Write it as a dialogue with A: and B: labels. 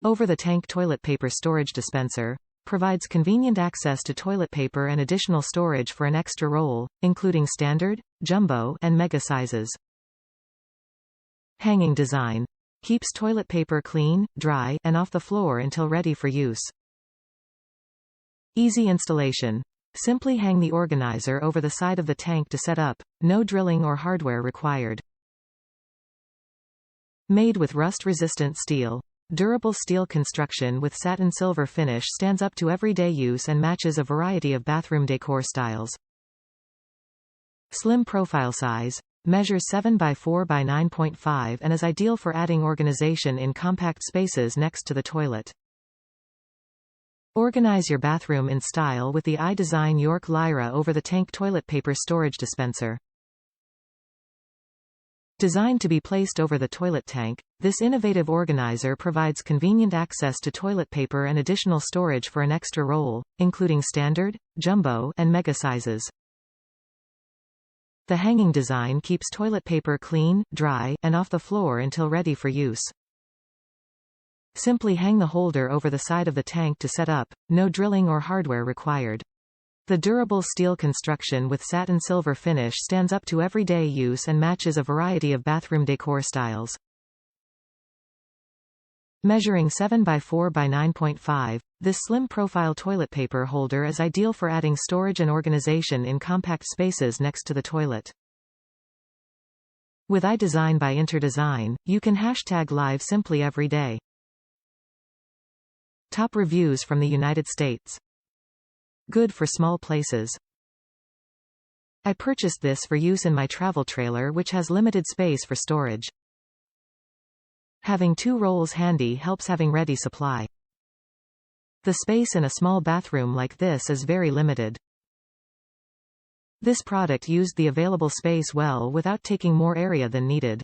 A: Over-the-tank toilet paper storage dispenser provides convenient access to toilet paper and additional storage for an extra roll, including standard, jumbo, and mega sizes. Hanging design keeps toilet paper clean, dry, and off the floor until ready for use. Easy installation. Simply hang the organizer over the side of the tank to set up, no drilling or hardware required. Made with rust-resistant steel. Durable steel construction with satin silver finish stands up to everyday use and matches a variety of bathroom decor styles. Slim profile size. Measures 7 by 4 by 9.5 and is ideal for adding organization in compact spaces next to the toilet. Organize your bathroom in style with the iDesign York Lyra over-the-tank toilet paper storage dispenser. Designed to be placed over the toilet tank, this innovative organizer provides convenient access to toilet paper and additional storage for an extra roll, including standard, jumbo, and mega sizes. The hanging design keeps toilet paper clean, dry, and off the floor until ready for use. Simply hang the holder over the side of the tank to set up, no drilling or hardware required. The durable steel construction with satin silver finish stands up to everyday use and matches a variety of bathroom decor styles. Measuring 7 by 4 by 9.5, this slim profile toilet paper holder is ideal for adding storage and organization in compact spaces next to the toilet. With iDesign by InterDesign, you can #live simply every day. Top reviews from the United States. Good for small places. I purchased this for use in my travel trailer which has limited space for storage. Having 2 rolls handy helps having ready supply. The space in a small bathroom like this is very limited. This product used the available space well without taking more area than needed.